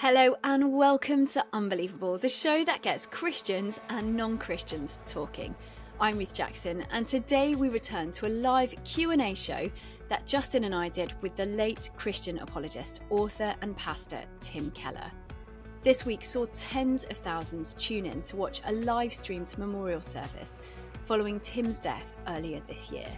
Hello and welcome to Unbelievable, the show that gets Christians and non-Christians talking. I'm Ruth Jackson, and today we return to a live Q&A show that Justin and I did with the late Christian apologist, author and pastor Tim Keller. This week saw tens of thousands tune in to watch a live-streamed memorial service following Tim's death earlier this year.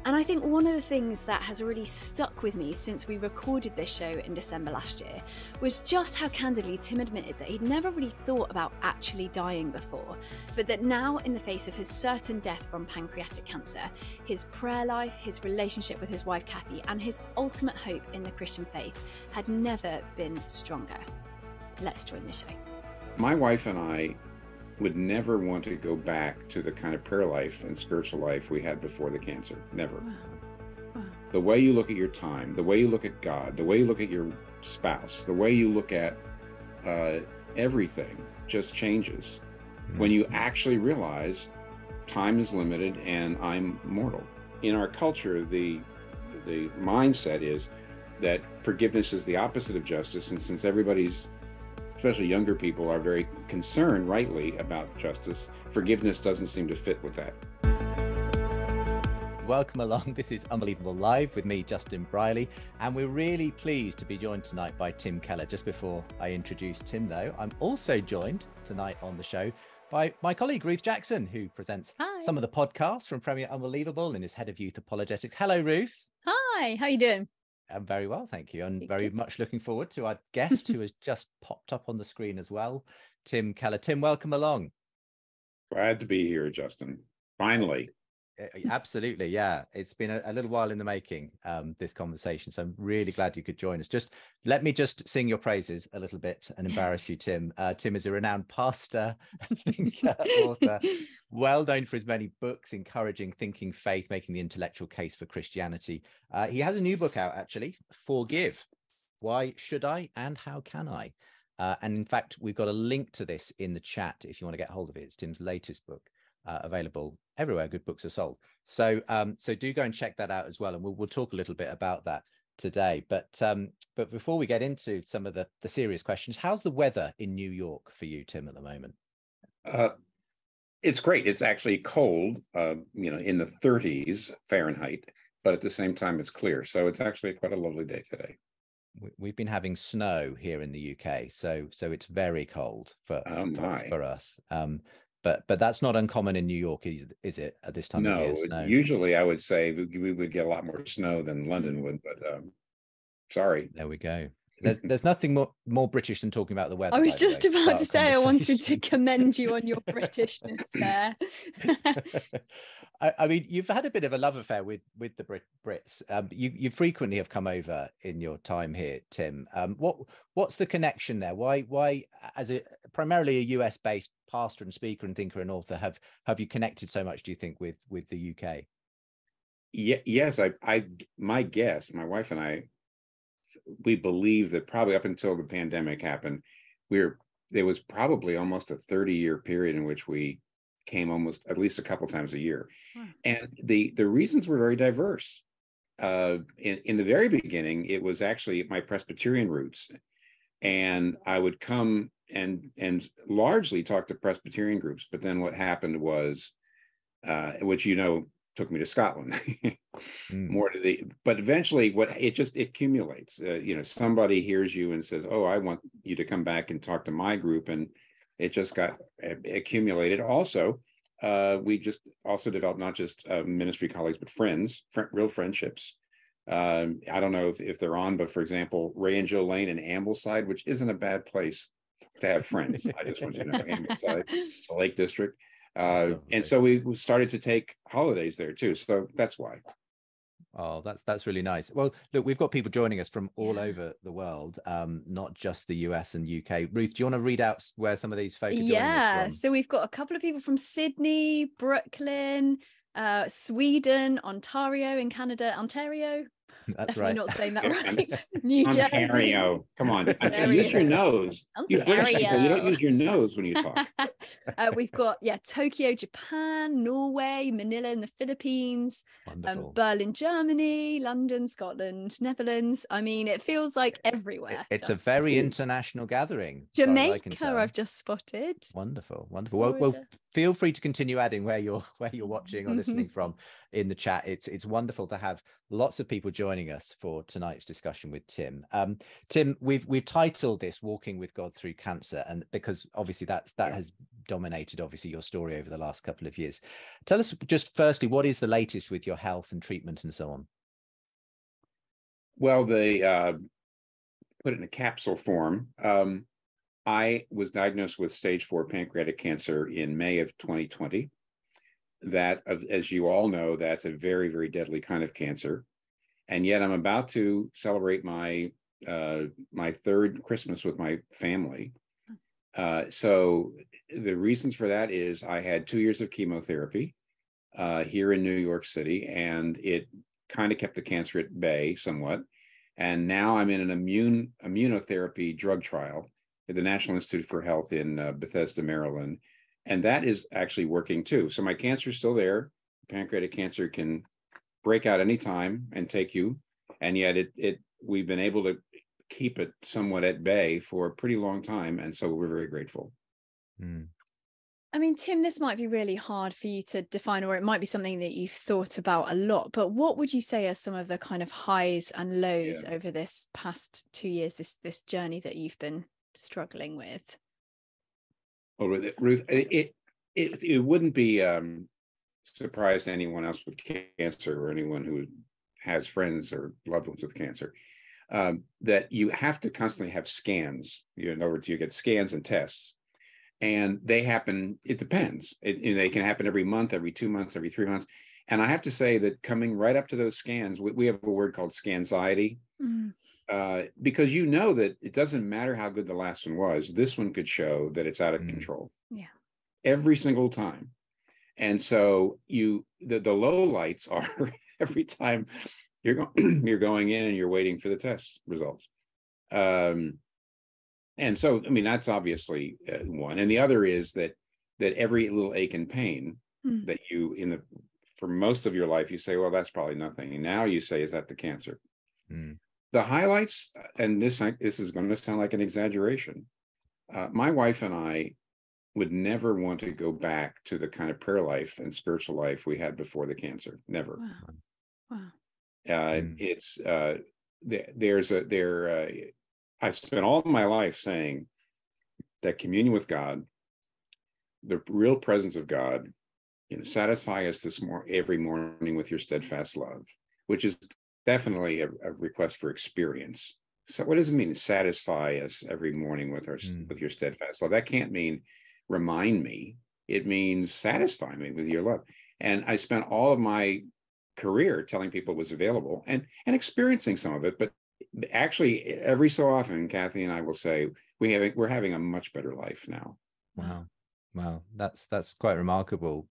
And I think one of the things that has really stuck with me since we recorded this show in December last year was just how candidly Tim admitted that he'd never really thought about actually dying before, but that now, in the face of his certain death from pancreatic cancer, his prayer life, his relationship with his wife Kathy, and his ultimate hope in the Christian faith had never been stronger. Let's join the show. My wife and I would never want to go back to the kind of prayer life and spiritual life we had before the cancer. Never. Wow. The way you look at your time, the way you look at God, the way you look at your spouse, the way you look at everything just changes when you actually realize time is limited and I'm mortal. In our culture, the mindset is that forgiveness is the opposite of justice, and since everybody's, especially younger people, are very concerned, rightly, about justice, forgiveness doesn't seem to fit with that. Welcome along. This is Unbelievable Live with me, Justin Brierley, and we're really pleased to be joined tonight by Tim Keller. Just before I introduce Tim, though, I'm also joined tonight on the show by my colleague, Ruth Jackson, who presents some of the podcasts from Premier Unbelievable and is head of youth apologetics. Hello, Ruth. Hi, how are you doing? I'm very well, thank you. And very Good. much looking forward to our guest who has just popped up on the screen as well, Tim Keller. Tim, welcome along. Glad to be here, Justin. Finally. Absolutely, yeah. It's been a little while in the making, this conversation. So I'm really glad you could join us. Just let me just sing your praises a little bit and embarrass you, Tim. Tim is a renowned pastor, thinker, author, well known for his many books encouraging thinking faith, making the intellectual case for Christianity. He has a new book out, actually, Forgive. Why Should I and How Can I? And in fact, we've got a link to this in the chat if you want to get hold of it. It's Tim's latest book. Available everywhere good books are sold. So do go and check that out as well, and we'll talk a little bit about that today. But before we get into some of the serious questions, how's the weather in New York for you, Tim, at the moment? It's great. It's actually cold, in the 30s Fahrenheit, but at the same time it's clear. So it's actually quite a lovely day today. We've been having snow here in the UK, so it's very cold for us. But that's not uncommon in New York, is it, at this time of year? No, usually I would say we would get a lot more snow than London would, but sorry. There we go. There's nothing more British than talking about the weather. I was just about to say, I wanted to commend you on your Britishness there. I mean, you've had a bit of a love affair with the Brits. You frequently have come over in your time here, Tim. What's the connection there? Why, as primarily a US-based pastor and speaker and thinker and author, have you connected so much, do you think, with the UK? Yes, my guess, my wife and I, we believe that probably up until the pandemic happened, there was probably almost a 30-year period in which we came almost at least a couple times a year. Wow. And the reasons were very diverse. In the very beginning, it was actually my Presbyterian roots. And I would come and largely talk to Presbyterian groups. But then what happened was, which took me to Scotland. But eventually it accumulates. Somebody hears you and says, "Oh, I want you to come back and talk to my group," and it just got accumulated. Also, we just also developed not just ministry colleagues, but friends, real friendships. I don't know if they're on, but for example, Ray and Joe Lane in Ambleside, which isn't a bad place to have friends. I just want you to know, Ambleside, the Lake District. And so we started to take holidays there too. So that's why. Oh, that's really nice. Well, look, we've got people joining us from all over the world, not just the US and UK. Ruth, do you want to read out where some of these folk are joining us from? So we've got a couple of people from Sydney, Brooklyn, Sweden, Ontario in Canada, Ontario. That's Definitely right. not saying that right. New Jersey. Ontario. Come on. Use your nose. You British people, you don't use your nose when you talk. We've got, Tokyo, Japan, Norway, Manila in the Philippines, Berlin, Germany, London, Scotland, Netherlands. I mean, it feels like everywhere. It's a very international gathering. Jamaica, I've just spotted. Wonderful, wonderful. Well, feel free to continue adding where you're watching or listening from in the chat. It's wonderful to have lots of people joining us for tonight's discussion with Tim. Tim, we've titled this "Walking with God Through Cancer," and because obviously that has dominated obviously your story over the last couple of years. Tell us just firstly, what is the latest with your health and treatment and so on? Well, they put it in a capsule form. I was diagnosed with stage 4 pancreatic cancer in May of 2020. That, as you all know, that's a very, very deadly kind of cancer. And yet I'm about to celebrate my third Christmas with my family. So the reasons for that is I had 2 years of chemotherapy here in New York City, and it kind of kept the cancer at bay somewhat. And now I'm in an immunotherapy drug trial at the National Institute for Health in Bethesda, Maryland. And that is actually working too. So my cancer is still there. Pancreatic cancer can break out anytime and take you. And yet we've been able to keep it somewhat at bay for a pretty long time. And so we're very grateful. I mean, Tim, this might be really hard for you to define, or it might be something that you've thought about a lot, but what would you say are some of the kind of highs and lows over this past 2 years, this journey that you've been struggling with? Well, Ruth, it wouldn't be surprise to anyone else with cancer or anyone who has friends or loved ones with cancer, that you have to constantly have scans. In other words, you get scans and tests. And they happen, it depends. They can happen every month, every 2 months, every 3 months. And I have to say that coming right up to those scans, we have a word called scanxiety, because you know that it doesn't matter how good the last one was. This one could show that it's out of control. Yeah. Every single time. And so the low lights are every time you're going in and you're waiting for the test results. And so, I mean, that's obviously one. And the other is that every little ache and pain that you, for most of your life, you say, well, that's probably nothing. And now you say, is that the cancer? The highlights, and this is going to sound like an exaggeration. My wife and I would never want to go back to the kind of prayer life and spiritual life we had before the cancer. Never. Wow. It's I spent all my life saying that communion with God, the real presence of God, satisfy us every morning with your steadfast love, which is definitely a request for experience. So what does it mean to satisfy us every morning with your steadfast love? That can't mean remind me. It means satisfy me with your love. And I spent all of my career telling people it was available and experiencing some of it, but actually every so often Kathy and I will say we're having a much better life now. Wow, that's quite remarkable.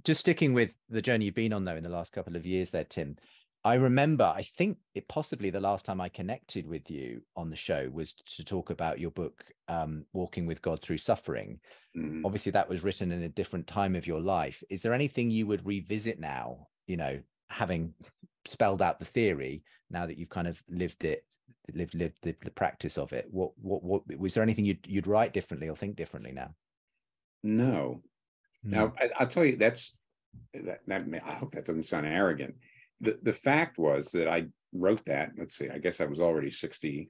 Just sticking with the journey you've been on though in the last couple of years there, Tim, I remember, I think it possibly the last time I connected with you on the show was to talk about your book, Walking with God Through Suffering. Obviously that was written in a different time of your life. Is there anything you would revisit now, having spelled out the theory, now that you've kind of lived the practice of it? What was there anything you'd write differently or think differently now? No. Now I'll tell you, that I hope that doesn't sound arrogant. The fact was that I wrote that, let's see, I guess I was already 60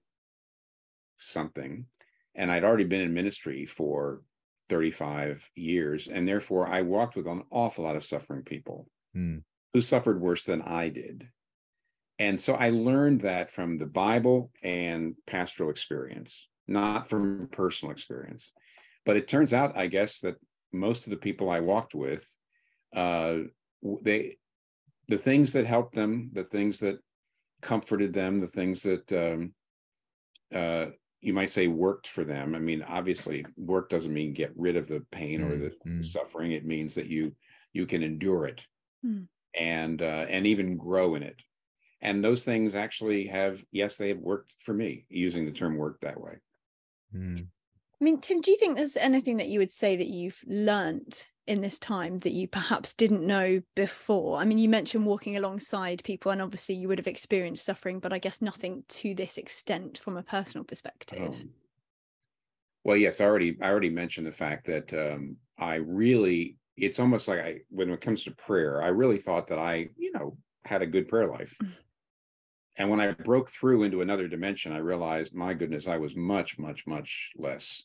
something, and I'd already been in ministry for 35 years, and therefore I walked with an awful lot of suffering people who suffered worse than I did. And so I learned that from the Bible and pastoral experience, not from personal experience. But it turns out, I guess, that most of the people I walked with, the things that helped them, the things that comforted them, the things that you might say worked for them. I mean, obviously, work doesn't mean get rid of the pain or the suffering. It means that you can endure it and even grow in it. And those things actually have, yes, they have worked for me, using the term work that way. Mm. I mean, Tim, do you think there's anything that you would say that you've learnt in this time that you perhaps didn't know before? I mean, you mentioned walking alongside people, and obviously you would have experienced suffering, but I guess nothing to this extent from a personal perspective. Well, yes, I already mentioned the fact that it's almost like when it comes to prayer, I really thought that I, had a good prayer life. And when I broke through into another dimension, I realized, my goodness, I was much, much, much less.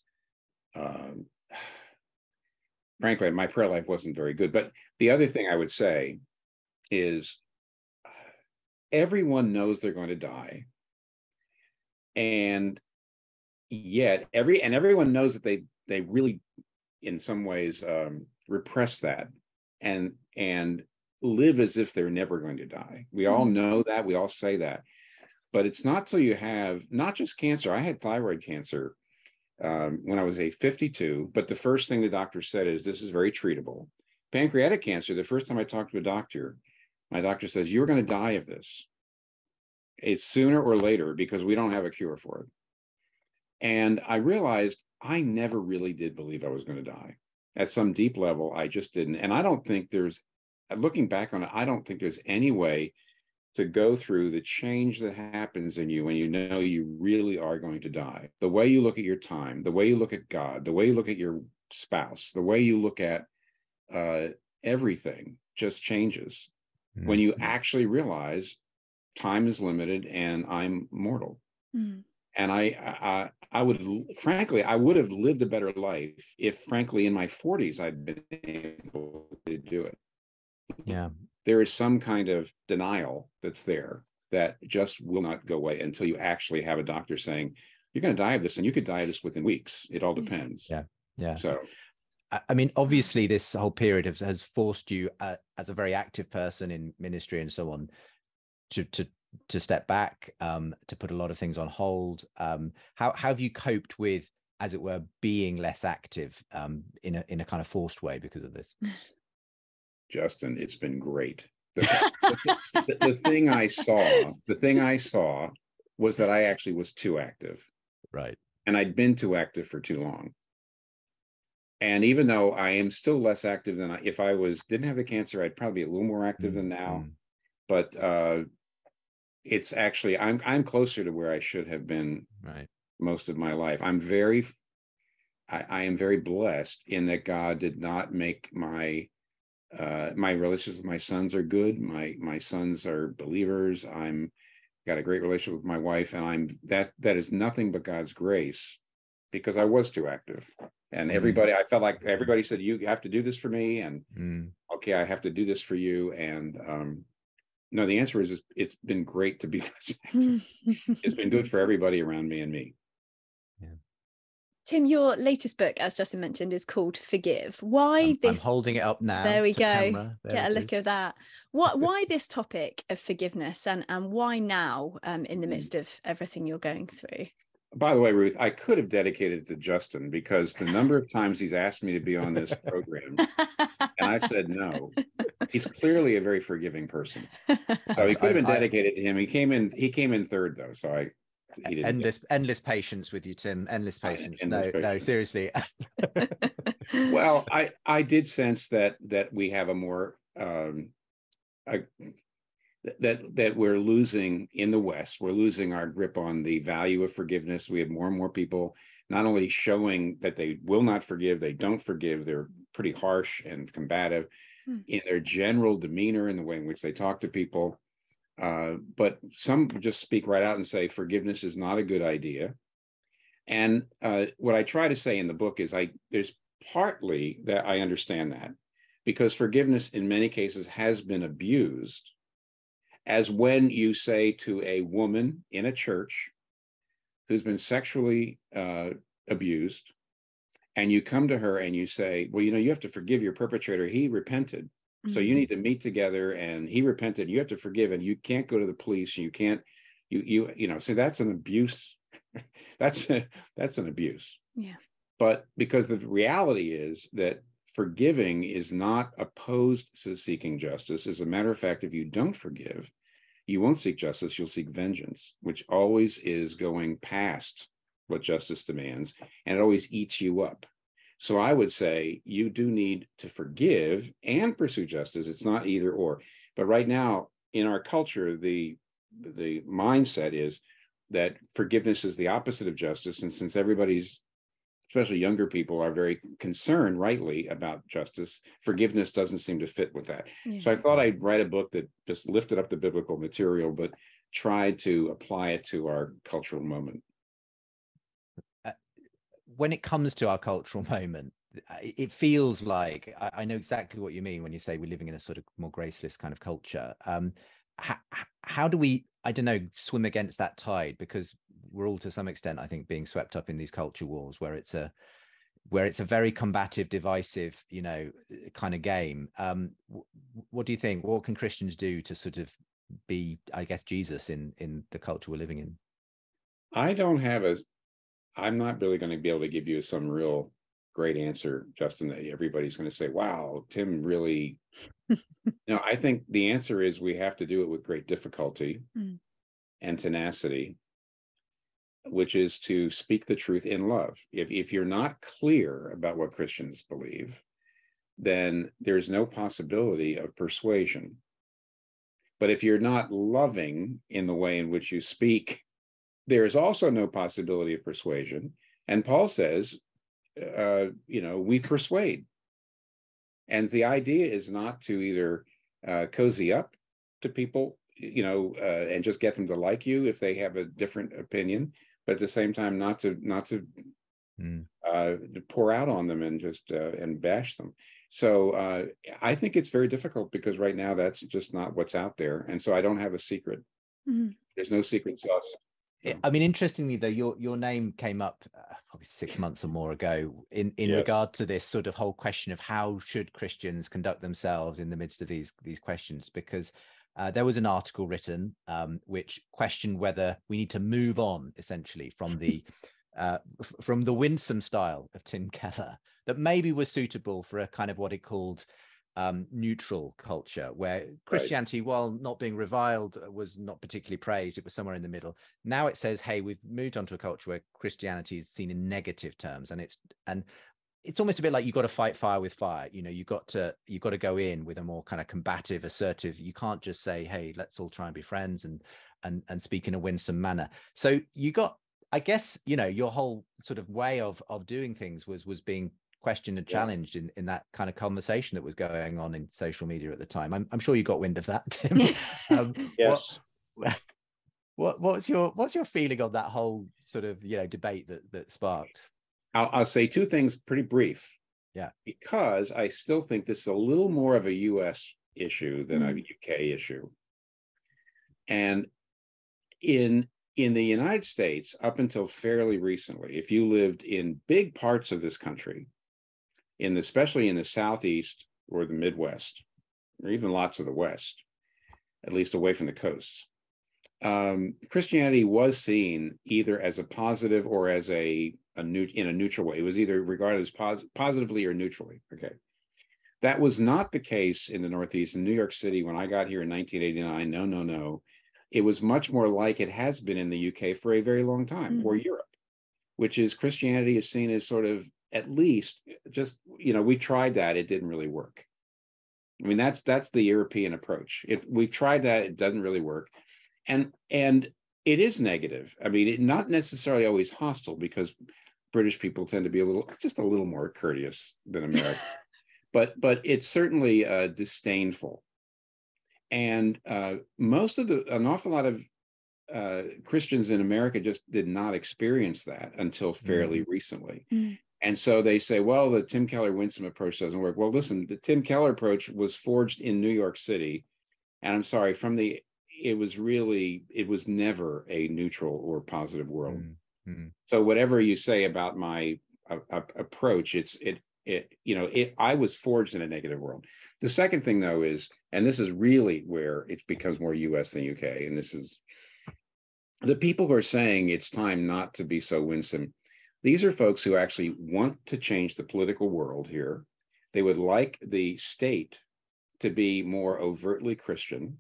Frankly, my prayer life wasn't very good. But the other thing I would say is everyone knows they're going to die. And yet everyone knows that they really, in some ways, repress that and live as if they're never going to die. We all know that, we all say that, but it's not till you have not just cancer. I had thyroid cancer when I was 52, but the first thing the doctor said is, this is very treatable. Pancreatic cancer, the first time I talked to a doctor, my doctor says, you're going to die of this. It's sooner or later, because we don't have a cure for it. And I realized I never really did believe I was going to die. At some deep level, I just didn't. And I don't think looking back on it, I don't think there's any way to go through the change that happens in you when you know you really are going to die. The way you look at your time, the way you look at God, the way you look at your spouse, the way you look at everything just changes when you actually realize time is limited and I'm mortal. And I would have lived a better life if, frankly, in my 40s, I'd been able to do it. Yeah. There is some kind of denial that's there that just will not go away until you actually have a doctor saying, you're going to die of this, and you could die of this within weeks. It all depends. Yeah. Yeah. So, I mean, obviously, this whole period has forced you, as a very active person in ministry and so on, to step back, to put a lot of things on hold. How have you coped with, as it were, being less active in a kind of forced way because of this? Justin, it's been great. The thing I saw was that I actually was too active. Right. And I'd been too active for too long. And even though I am still less active than if I didn't have the cancer, I'd probably be a little more active than now. But it's actually, I'm closer to where I should have been most of my life. I am very blessed in that God did not make my relationships with my sons are good. My sons are believers. I'm got a great relationship with my wife, and that is nothing but God's grace, because I was too active. And I felt like everybody said, you have to do this for me, and okay, I have to do this for you. And no, the answer is it's been great to be less active. It's been good for everybody around me and me. Yeah. Tim, your latest book, as Justin mentioned, is called Forgive. Why this? I'm holding it up now. There we go. Camera. Get a look at that. Why this topic of forgiveness, and why now, in the midst of everything you're going through? By the way, Ruth, I could have dedicated it to Justin, because the number of times he's asked me to be on this program, and I've said no. He's clearly a very forgiving person, so he could have been dedicated to him. He came in third, though, so he didn't. Endless patience with you, Tim. Endless patience. No, seriously. Well, I did sense that we have a more that we're losing in the West. We're losing our grip on the value of forgiveness. We have more and more people not only showing that they will not forgive, they don't forgive. They're pretty harsh and combative in their general demeanor, in the way in which they talk to people. But some just speak right out and say forgiveness is not a good idea. And what I try to say in the book is there's partly that I understand that, because forgiveness in many cases has been abused, as when you say to a woman in a church who's been sexually abused, and you come to her and you say, well, you have to forgive your perpetrator. He repented. So you need to meet together, and he repented. You have to forgive, and you can't go to the police. You can't, so that's an abuse. that's an abuse. Yeah. But because the reality is that forgiving is not opposed to seeking justice. As a matter of fact, if you don't forgive, you won't seek justice, you'll seek vengeance, which always is going past what justice demands, and it always eats you up. So I would say you do need to forgive and pursue justice. It's not either or. But right now in our culture, the mindset is that forgiveness is the opposite of justice. And since everybody's, especially younger people, are very concerned, rightly, about justice, forgiveness doesn't seem to fit with that. Yeah. So I thought I'd write a book that just lifted up the biblical material, but tried to apply it to our cultural moment. When it comes to our cultural moment, it feels like, I know exactly what you mean when you say we're living in a sort of more graceless kind of culture. How do we, I don't know, swim against that tide? Because we're all, to some extent, I think, being swept up in these culture wars where it's a very combative, divisive, you know, kind of game. What do you think? What can Christians do to sort of be, I guess, Jesus in the culture we're living in? I'm not really going to be able to give you some real great answer, Justin, that everybody's going to say, wow, Tim really, no, I think the answer is we have to do it with great difficulty and tenacity, which is to speak the truth in love. If you're not clear about what Christians believe, then there's no possibility of persuasion. But if you're not loving in the way in which you speak, there is also no possibility of persuasion. And Paul says, we persuade. And the idea is not to either cozy up to people, and just get them to like you if they have a different opinion, but at the same time, not to pour out on them and just and bash them. So I think it's very difficult because right now that's just not what's out there. And so I don't have a secret. There's no secret sauce. I mean, interestingly, though, your name came up probably 6 months or more ago in yes. regard to this sort of whole question of how should Christians conduct themselves in the midst of these questions, because there was an article written which questioned whether we need to move on essentially from the winsome style of Tim Keller that maybe was suitable for a kind of what it called neutral culture, where Christianity, right, while not being reviled, was not particularly praised. It was somewhere in the middle. Now it says, hey, we've moved on to a culture where Christianity is seen in negative terms, and it's almost a bit like you've got to fight fire with fire. You've got to go in with a more kind of combative, assertive. You can't just say, hey, let's all try and be friends and speak in a winsome manner. So you got, I guess, your whole sort of way of doing things was being questioned and challenged in that kind of conversation that was going on in social media at the time. I'm sure you got wind of that, Tim. Yes. What's your feeling on that whole sort of debate that sparked? I'll say two things pretty brief. Yeah. Because I still think this is a little more of a US issue than a UK issue. And in the United States, up until fairly recently, if you lived in big parts of this country, especially in the Southeast or the Midwest, or even lots of the West, at least away from the coasts, Christianity was seen either as a positive or as in a neutral way. It was either regarded as positively or neutrally. Okay. That was not the case in the Northeast. In New York City, when I got here in 1989, no. It was much more like it has been in the UK for a very long time, or Europe, which is Christianity is seen as sort of, at least, just, we tried that, it didn't really work. I mean, that's the European approach. We tried that, it doesn't really work. And it is negative. I mean, not necessarily always hostile, because British people tend to be just a little more courteous than America, but it's certainly disdainful. And an awful lot of Christians in America just did not experience that until fairly recently. And so they say, well, the Tim Keller winsome approach doesn't work. Well, listen, the Tim Keller approach was forged in New York City. And I'm sorry, it was never a neutral or positive world. So whatever you say about my approach, I was forged in a negative world. The second thing, though, is, and this is really where it becomes more US than UK, and this is the people who are saying it's time not to be so winsome. These are folks who actually want to change the political world here. They would like the state to be more overtly Christian.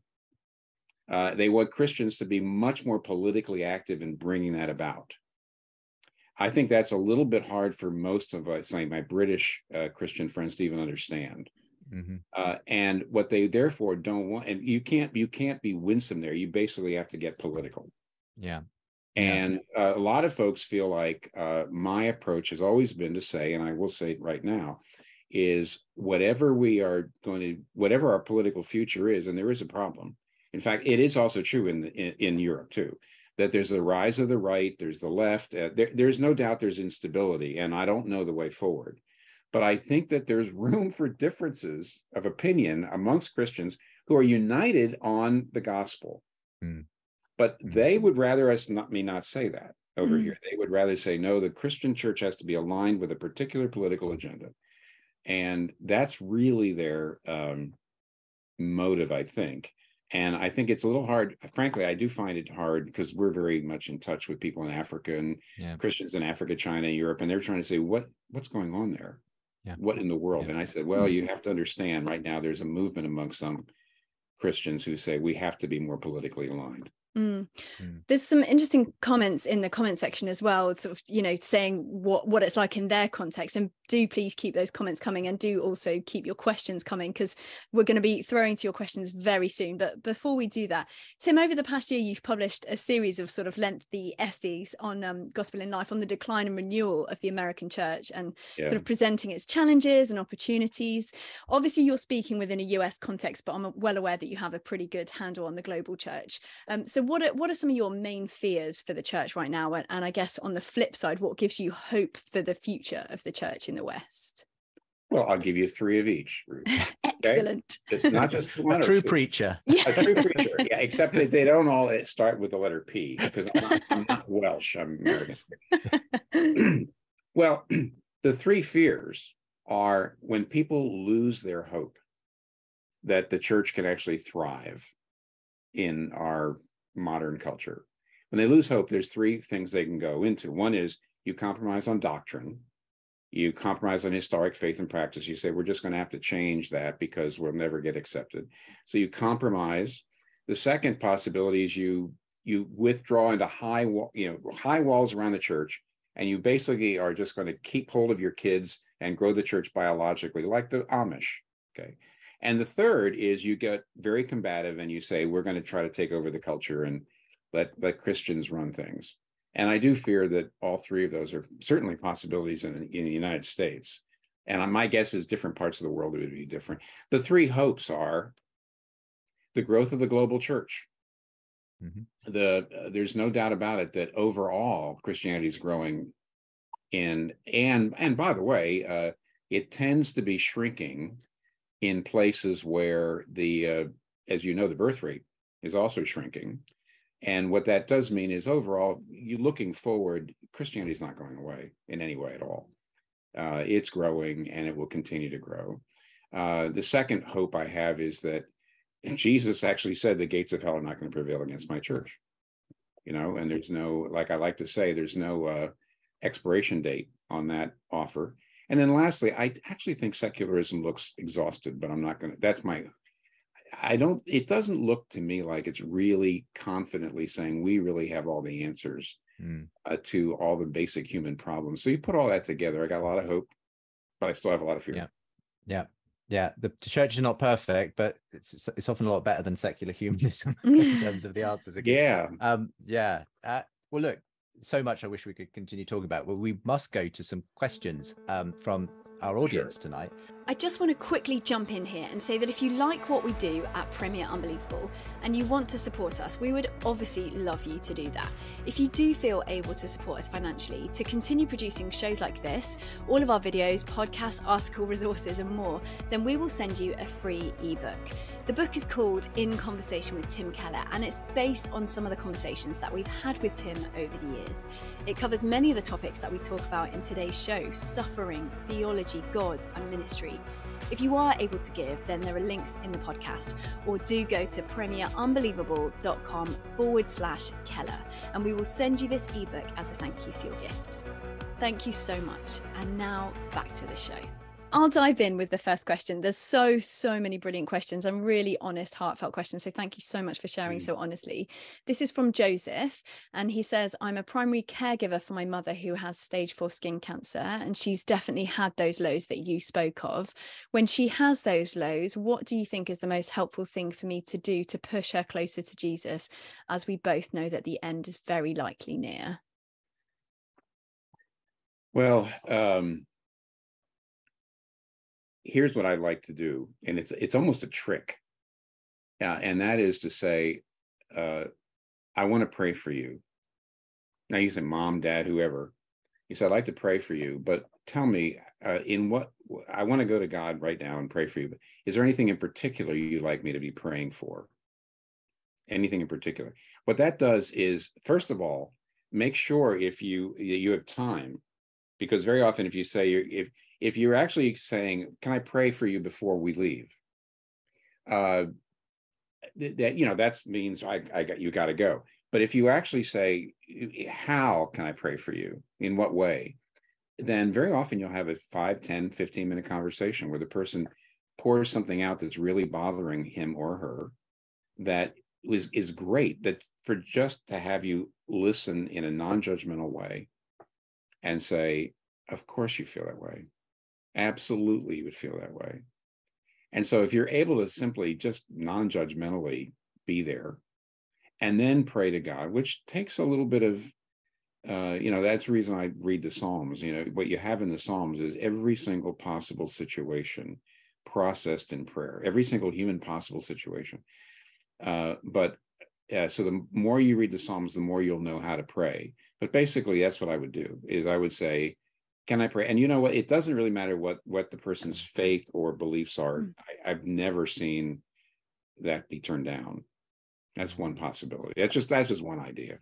They want Christians to be much more politically active in bringing that about. I think that's a little bit hard for most of us, like my British Christian friends, to even understand. And what they therefore don't want, and you can't be winsome there. You basically have to get political. Yeah. And a lot of folks feel like my approach has always been to say, and I will say it right now, is whatever our political future is, and there is a problem. In fact, it is also true in Europe too, that there's the rise of the right, there's the left. There's no doubt there's instability, and I don't know the way forward. But I think that there's room for differences of opinion amongst Christians who are united on the gospel. But they would rather us not say that over here. They would rather say, no, the Christian church has to be aligned with a particular political agenda. And that's really their motive, I think. And I think it's a little hard. Frankly, I do find it hard because we're very much in touch with people in Africa and Christians in Africa, China, Europe, and they're trying to say, what's going on there? What in the world? And I said, well, you have to understand right now there's a movement among some Christians who say we have to be more politically aligned. There's some interesting comments in the comment section as well, sort of, saying what it's like in their context. And do please keep those comments coming, and do also keep your questions coming, because we're going to be throwing to your questions very soon. But before we do that, Tim, over the past year, you've published a series of sort of lengthy essays on Gospel in Life, on the decline and renewal of the American church, and sort of presenting its challenges and opportunities. Obviously, you're speaking within a US context, but I'm well aware that you have a pretty good handle on the global church. So what are some of your main fears for the church right now? And I guess on the flip side, what gives you hope for the future of the church in the West? Well, I'll give you 3 of each, Ruth. Excellent. It's not just one a true preacher. A true preacher, yeah, except that they don't all start with the letter P, because I'm not Welsh, I'm American. Well, the 3 fears are when people lose their hope that the church can actually thrive in our modern culture. When they lose hope, there's 3 things they can go into. One is you compromise on doctrine. You compromise on historic faith and practice. You say, we're just going to have to change that because we'll never get accepted. So you compromise. The second possibility is you withdraw into high walls around the church, and you basically are just going to keep hold of your kids and grow the church biologically, like the Amish. Okay. And the third is you get very combative and you say, we're going to try to take over the culture and let Christians run things. And I do fear that all 3 of those are certainly possibilities in the United States. And my guess is different parts of the world would be different. The 3 hopes are the growth of the global church. There's no doubt about it that overall Christianity is growing and by the way, it tends to be shrinking in places where as you know, the birth rate is also shrinking. And what that does mean is overall, you looking forward, Christianity is not going away in any way at all. It's growing and it will continue to grow. The second hope I have is that Jesus actually said the gates of hell are not going to prevail against my church. And there's no, like I like to say, there's no expiration date on that offer. And then lastly, I actually think secularism looks exhausted, but I'm not going to, it doesn't look to me like it's really confidently saying we really have all the answers to all the basic human problems. So you put all that together, I got a lot of hope, but I still have a lot of fear. Yeah. The church is not perfect, but it's often a lot better than secular humanism in terms of the answers. Again. Well, look, so much I wish we could continue talking about. Well, we must go to some questions from our audience tonight. I just want to quickly jump in here and say that if you like what we do at Premier Unbelievable and you want to support us, we would obviously love you to do that. If you do feel able to support us financially to continue producing shows like this, all of our videos, podcasts, article resources and more, then we will send you a free ebook. The book is called In Conversation with Tim Keller, and it's based on some of the conversations that we've had with Tim over the years. It covers many of the topics that we talk about in today's show: suffering, theology, God and ministry. If you are able to give, then there are links in the podcast, or do go to premierunbelievable.com/Keller and we will send you this ebook as a thank you for your gift. Thank you so much. And now back to the show. I'll dive in with the first question. There's so many brilliant questions and really honest, heartfelt questions. So thank you so much for sharing so honestly. This is from Joseph, and he says, I'm a primary caregiver for my mother who has stage 4 skin cancer, and she's definitely had those lows that you spoke of. When she has those lows, what do you think is the most helpful thing for me to do to push her closer to Jesus, as we both know that the end is very likely near? Well, here's what I like to do, and it's almost a trick, and that is to say, I want to pray for you. Now you say, Mom, Dad, whoever. He said, I'd like to pray for you, but tell me, in what I want to go to God right now and pray for you. But is there anything in particular you'd like me to be praying for? Anything in particular? What that does is, first of all, make sure if you have time, because very often if you say if you're actually saying, can I pray for you before we leave? That that means you got to go. But if you actually say, how can I pray for you? In what way? Then very often you'll have a 5, 10, 15-minute conversation where the person pours something out that's really bothering him or her that is great, that for just to have you listen in a non-judgmental way and say, of course you feel that way. Absolutely, you would feel that way. And so if you're able to simply just non-judgmentally be there and then pray to God, which takes a little bit of, that's the reason I read the Psalms. What you have in the Psalms is every single possible situation processed in prayer, every single human possible situation. So the more you read the Psalms, the more you'll know how to pray. But basically, that's what I would do, is I would say, can I pray? And you know what? It doesn't really matter what the person's faith or beliefs are. I've never seen that be turned down. That's one possibility. That's just one idea.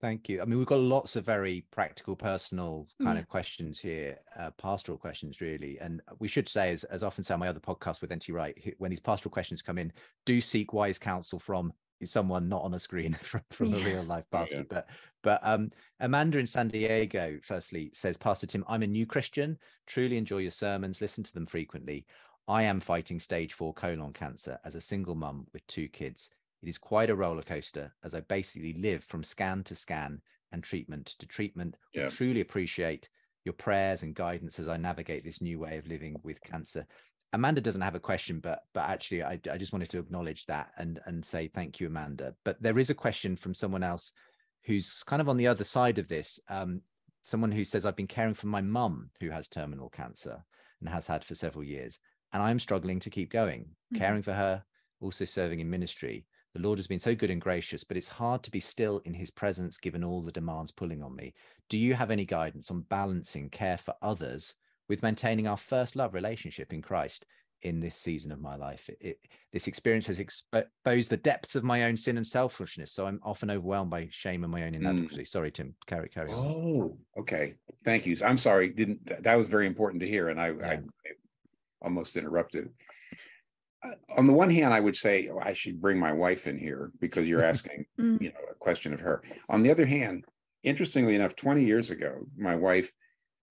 Thank you. I mean, we've got lots of very practical, personal kind of questions here, pastoral questions, really. And we should say, as often say on my other podcast with N.T. Wright, when these pastoral questions come in, do seek wise counsel from someone not on a screen, from a real life pastor. Yeah. But Amanda in San Diego, firstly, says, Pastor Tim, I'm a new Christian, truly enjoy your sermons, listen to them frequently. I am fighting stage 4 colon cancer as a single mum with 2 kids. It is quite a roller coaster, as I basically live from scan to scan and treatment to treatment. Yeah. Truly appreciate your prayers and guidance as I navigate this new way of living with cancer. Amanda doesn't have a question, but actually I just wanted to acknowledge that and say thank you, Amanda. But there is a question from someone else who's kind of on the other side of this. Someone who says, I've been caring for my mum who has terminal cancer and has had for several years, and I'm struggling to keep going, caring for her, also serving in ministry. The Lord has been so good and gracious, but it's hard to be still in his presence given all the demands pulling on me. Do you have any guidance on balancing care for others with maintaining our first love relationship in Christ in this season of my life? This experience has exposed the depths of my own sin and selfishness, so I'm often overwhelmed by shame and my own inadequacy. Sorry, Tim, carry on. Oh, okay. Thank you. I'm sorry. That was very important to hear, and I almost interrupted. On the one hand, I would say I should bring my wife in here because you're asking, a question of her. On the other hand, interestingly enough, 20 years ago, my wife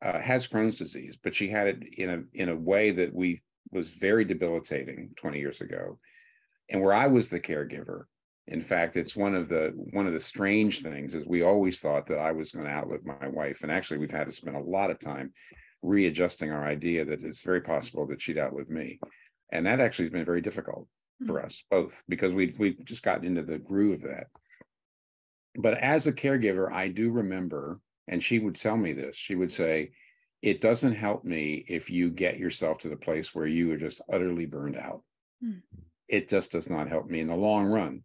has Crohn's disease, but she had it in a way that was very debilitating 20 years ago, and where I was the caregiver. In fact, it's one of the strange things is we always thought that I was going to outlive my wife, and actually we've had to spend a lot of time readjusting our idea that it's very possible that she'd outlive me. And that actually has been very difficult for us both, because we've just gotten into the groove of that. But as a caregiver, I do remember, and she would tell me this, she would say, it doesn't help me if you get yourself to the place where you are just utterly burned out. It just does not help me in the long run.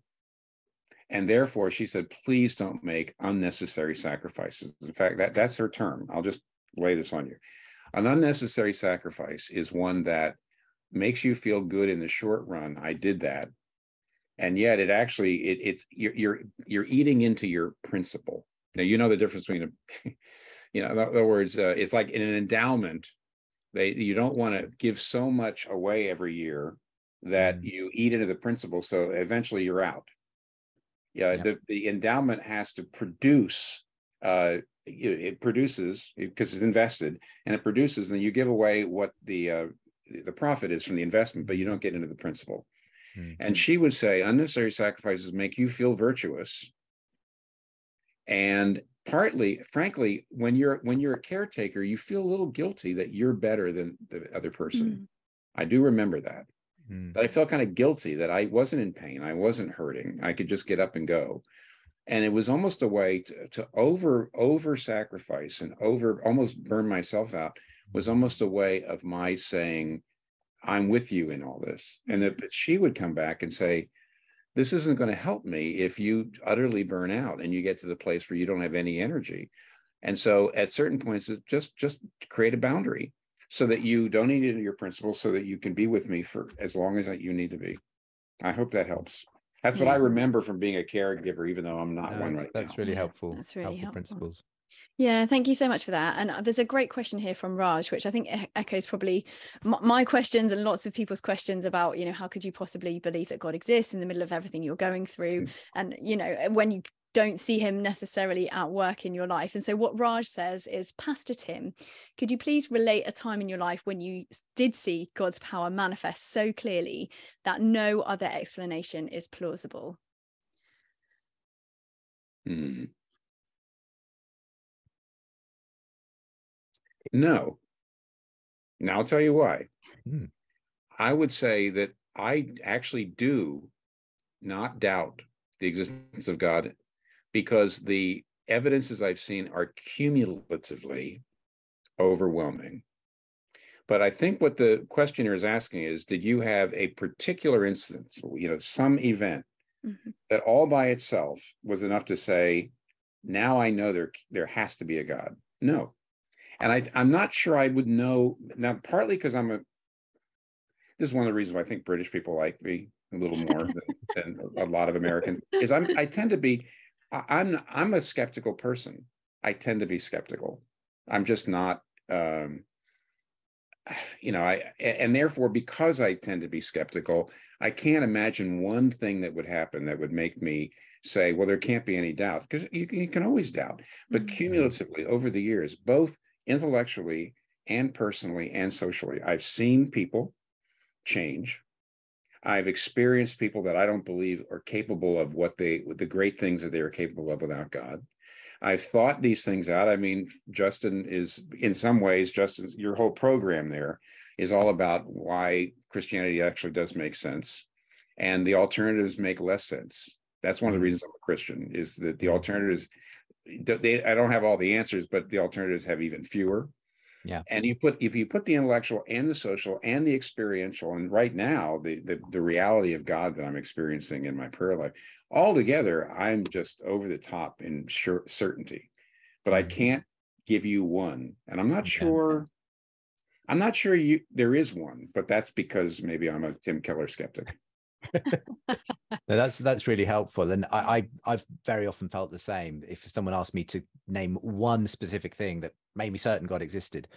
And therefore, she said, please don't make unnecessary sacrifices. In fact, that's her term. I'll just lay this on you. An unnecessary sacrifice is one that makes you feel good in the short run. I did that, and yet it actually you're eating into your principle. Now you know the difference between in other words, it's like in an endowment. You don't want to give so much away every year that you eat into the principle, so eventually you're out. The endowment has to produce it produces, because it's invested and it produces, and you give away what the profit is from the investment, but you don't get into the principal. And she would say unnecessary sacrifices make you feel virtuous. And partly, frankly, when you're a caretaker, you feel a little guilty that you're better than the other person. I do remember that. But I felt kind of guilty that I wasn't in pain. I wasn't hurting. I could just get up and go. And it was almost a way to over sacrifice and almost burn myself out, was almost a way of my saying, I'm with you in all this. And that she would come back and say, this isn't going to help me if you utterly burn out and you get to the place where you don't have any energy. And so at certain points, just create a boundary so that you don't eat into your principles, so that you can be with me for as long as you need to be. I hope that helps. That's what I remember from being a caregiver, even though I'm not one right now. That's really helpful. That's really helpful. Principles. Yeah, thank you so much for that. And there's a great question here from Raj, which I think echoes probably my questions and lots of people's questions about, how could you possibly believe that God exists in the middle of everything you're going through? And, when you don't see him necessarily at work in your life. And so what Raj says is, Pastor Tim, could you please relate a time in your life when you did see God's power manifest so clearly that no other explanation is plausible? No. Now I'll tell you why. I would say that I actually do not doubt the existence of God, because the evidences I've seen are cumulatively overwhelming. But I think what the questioner is asking is, did you have a particular instance, some event that all by itself was enough to say, now I know there has to be a God? No. And I'm not sure I would know now, partly because this is one of the reasons why I think British people like me a little more than a lot of Americans, is I'm a skeptical person. I tend to be skeptical. I'm just not, and therefore, because I tend to be skeptical, I can't imagine one thing that would happen that would make me say, well, there can't be any doubt, because you can always doubt. But cumulatively over the years, both intellectually and personally and socially, I've seen people change. I've experienced people that I don't believe are capable of the great things that they are capable of without God. I've thought these things out. I mean, Justin is, in some ways, Justin's, your whole program there is all about why Christianity actually does make sense, and the alternatives make less sense. That's one of the reasons I'm a Christian, is that the alternatives, I don't have all the answers, but the alternatives have even fewer. Yeah. And if you put the intellectual and the social and the experiential, and right now the reality of God that I'm experiencing in my prayer life, all together, I'm just over the top in certainty. But I can't give you one, and I'm not sure. I'm not sure there is one, but that's because maybe I'm a Tim Keller skeptic. No, that's really helpful, and I've very often felt the same. If someone asked me to name one specific thing that made me certain God existed,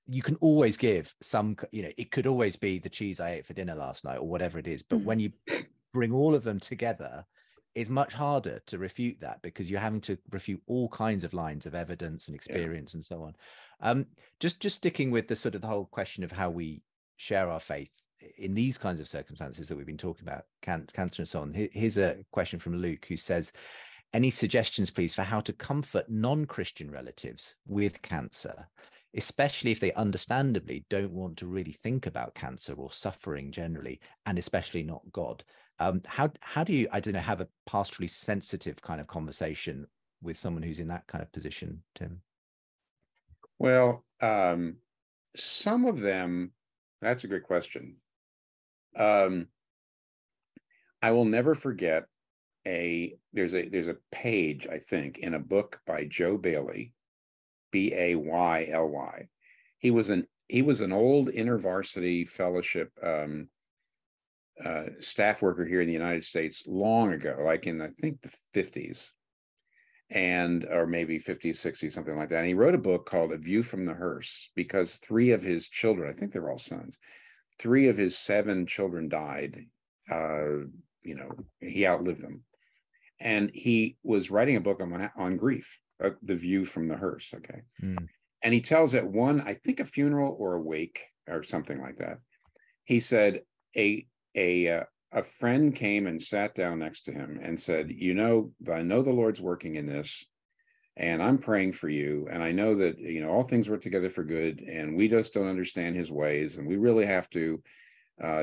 you can always give some, it could always be the cheese I ate for dinner last night or whatever it is, but when you bring all of them together, it's much harder to refute that, because you're having to refute all kinds of lines of evidence and experience and so on. Just sticking with the whole question of how we share our faith in these kinds of circumstances that we've been talking about, cancer and so on. Here's a question from Luke, who says, any suggestions, please, for how to comfort non-Christian relatives with cancer, especially if they understandably don't want to really think about cancer or suffering generally, and especially not God? How do you, have a pastorally sensitive kind of conversation with someone who's in that kind of position, Tim? Well, some of them, that's a good question. I will never forget there's a page, I think, in a book by Joe Bailey, Bayly. He was an old InterVarsity fellowship staff worker here in the United States long ago, like in, I think, the 50s, or maybe 50s, 60s, something like that. And he wrote a book called A View from the Hearse, because 3 of his children, I think they were all sons, 3 of his 7 children died. He outlived them. And he was writing a book on grief, the view from the hearse. Okay. Mm. And he tells at one, I think a funeral or a wake or something like that. He said a friend came and sat down next to him and said, you know, I know the Lord's working in this, and I'm praying for you. And I know that, you know, all things work together for good, and we just don't understand his ways. And we really have to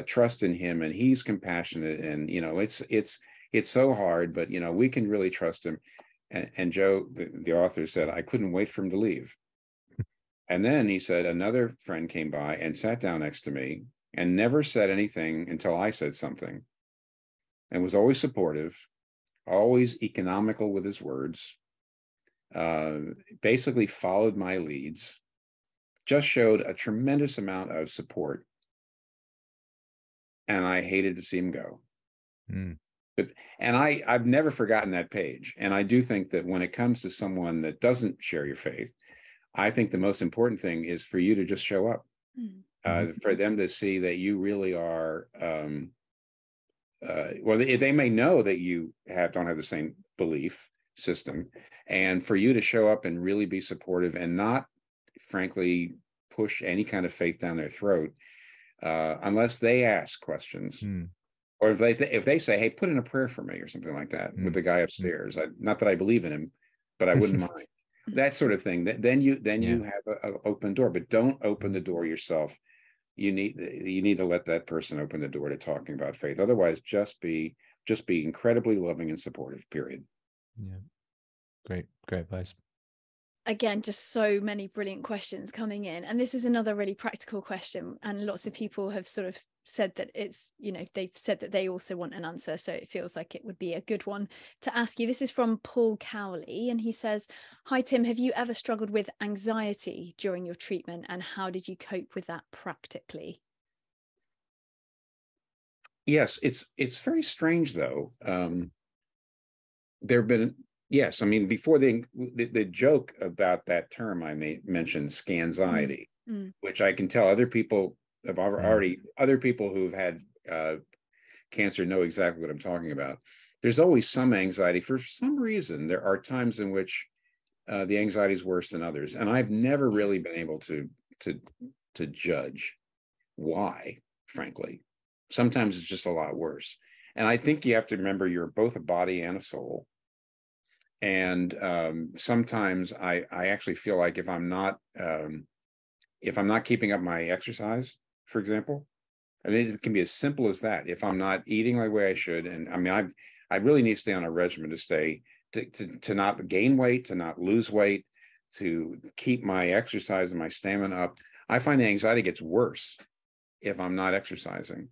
trust in him. And he's compassionate. And, you know, it's so hard, but, you know, we can really trust him. And Joe, the author, said, I couldn't wait for him to leave. And then he said, another friend came by and sat down next to me and never said anything until I said something, and was always supportive, always economical with his words, basically followed my leads, just showed a tremendous amount of support. And I hated to see him go. Mm. And I've never forgotten that page. And I do think that when it comes to someone that doesn't share your faith, I think the most important thing is for you to just show up, for them to see that you really are, well, they may know that you don't have the same belief system, and for you to show up and really be supportive and not, frankly, push any kind of faith down their throat, unless they ask questions. Or if they say, hey, put in a prayer for me or something like that with the guy upstairs. Not that I believe in him, but I wouldn't mind. That sort of thing. Then you have an open door, but don't open the door yourself. You need to let that person open the door to talking about faith. Otherwise, just be incredibly loving and supportive, period. Yeah. Great advice. Again, just so many brilliant questions coming in. And this is another really practical question. And lots of people have sort of said that it's, you know, they've said that they also want an answer. So it feels like it would be a good one to ask you. This is from Paul Cowley. And he says, hi, Tim, have you ever struggled with anxiety during your treatment? And how did you cope with that practically? Yes, it's very strange, though. There have been, yes, I mean, before the joke about that term I mentioned, scanxiety, which I can tell other people have already, other people who've had cancer know exactly what I'm talking about. There's always some anxiety. For some reason, there are times in which the anxiety is worse than others, and I've never really been able to judge why, frankly. Sometimes it's just a lot worse. And I think you have to remember you're both a body and a soul. And sometimes I actually feel like if I'm not keeping up my exercise, for example, I mean, it can be as simple as that. If I'm not eating the way I should, and I mean, I really need to stay on a regimen to not gain weight, to not lose weight, to keep my exercise and my stamina up. I find the anxiety gets worse if I'm not exercising.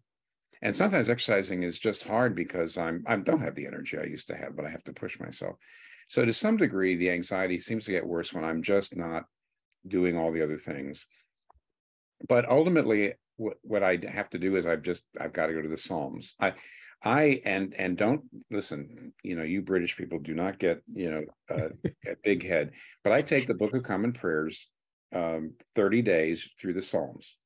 And sometimes exercising is just hard because I don't have the energy I used to have, but I have to push myself. So to some degree, the anxiety seems to get worse when I'm just not doing all the other things. But ultimately, what I have to do is I've got to go to the Psalms. And don't listen, you know, you British people do not get, you know, a big head, but I take the Book of Common Prayers 30 days through the Psalms.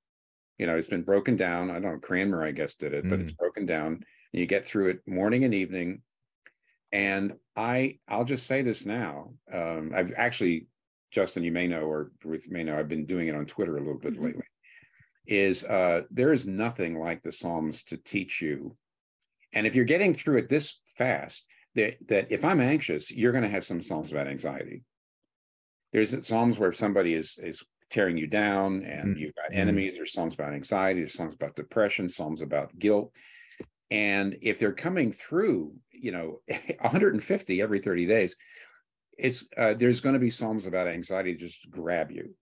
You know, it's been broken down. I don't know, Cranmer, I guess, did it, but it's broken down. And you get through it morning and evening. And I'll just say this now. I've actually, Justin, you may know, or Ruth may know, I've been doing it on Twitter a little bit lately. There is nothing like the Psalms to teach you. And if you're getting through it this fast, that if I'm anxious, you're going to have some Psalms about anxiety. There's Psalms where somebody is tearing you down and you've got enemies. There's Psalms about anxiety, there's Psalms about depression, Psalms about guilt. And if they're coming through, you know, 150 every 30 days, there's going to be Psalms about anxiety that just grab you.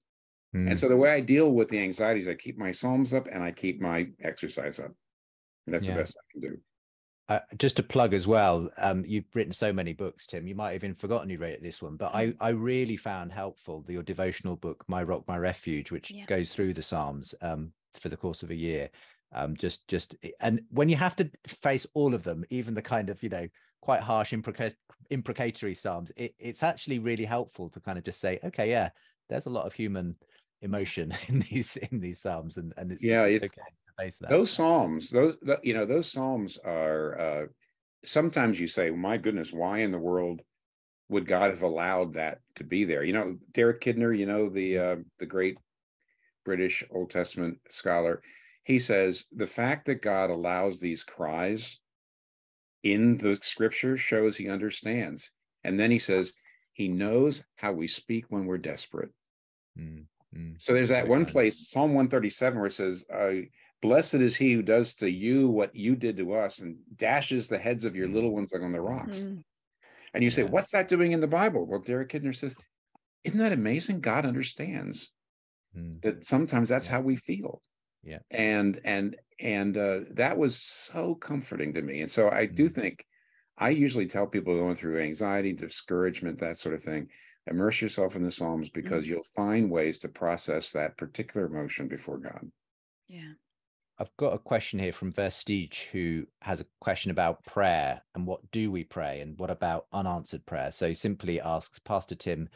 And so the way I deal with the anxiety is I keep my Psalms up and I keep my exercise up. And that's the best I can do. Just to plug as well, you've written so many books, Tim. You might have even forgotten you wrote this one, but I really found helpful your devotional book, My Rock, My Refuge, which goes through the Psalms for the course of a year. And when you have to face all of them, even the kind of, you know, quite harsh imprecatory Psalms, it's actually really helpful to kind of just say, okay, yeah, there's a lot of human emotion in these Psalms, and it's okay to face that. Those Psalms, those Psalms are sometimes you say, my goodness, why in the world would God have allowed that to be there? Derek Kidner, the great British Old Testament scholar, he says the fact that God allows these cries in the scripture shows he understands. And then he says he knows how we speak when we're desperate. So there's that one place, Psalm 137, where it says, blessed is he who does to you what you did to us and dashes the heads of your little ones like on the rocks. And you say, what's that doing in the Bible? Well, Derek Kidner says, isn't that amazing? God understands that sometimes that's how we feel. Yeah. And that was so comforting to me. And so I do think, I usually tell people going through anxiety, discouragement, that sort of thing, immerse yourself in the Psalms, because you'll find ways to process that particular emotion before God. Yeah. I've got a question here from Vestige, who has a question about prayer and what do we pray and what about unanswered prayer. So he simply asks, Pastor Tim,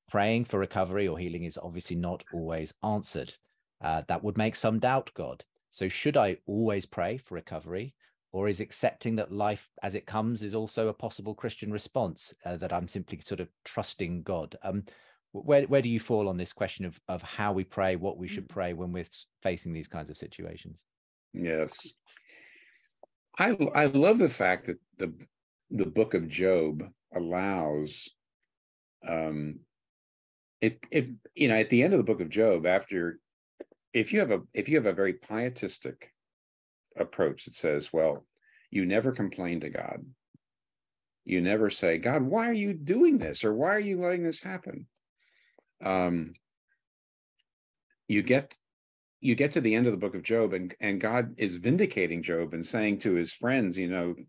praying for recovery or healing is obviously not always answered. That would make some doubt God. So should I always pray for recovery, or is accepting that life as it comes is also a possible Christian response, that I'm simply sort of trusting God? Where do you fall on this question of how we pray, what we should pray when we're facing these kinds of situations? Yes. I love the fact that the book of Job allows at the end of the book of Job, after, if you have a very pietistic approach that says, well, you never complain to God. You never say, God, why are you doing this? Or why are you letting this happen? You get to the end of the book of Job, and God is vindicating Job and saying to his friends,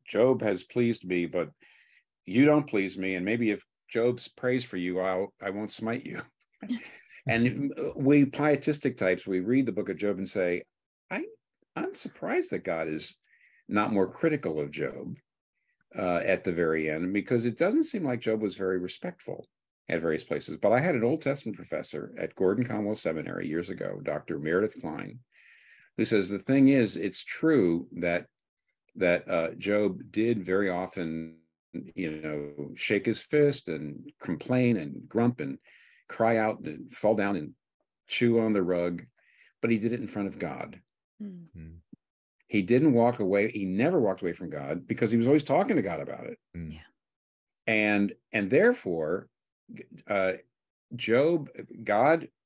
Job has pleased me, but you don't please me. And maybe if Job prays for you, I won't smite you. And we pietistic types, we read the book of Job and say, I'm surprised that God is not more critical of Job at the very end, because it doesn't seem like Job was very respectful at various places. But I had an Old Testament professor at Gordon Conwell Seminary years ago, Dr. Meredith Klein, who says the thing is, it's true that Job did very often, shake his fist and complain and grump and cry out and fall down and chew on the rug, but he did it in front of God. He didn't walk away. He never walked away from God, because he was always talking to God about it. Yeah. And therefore, God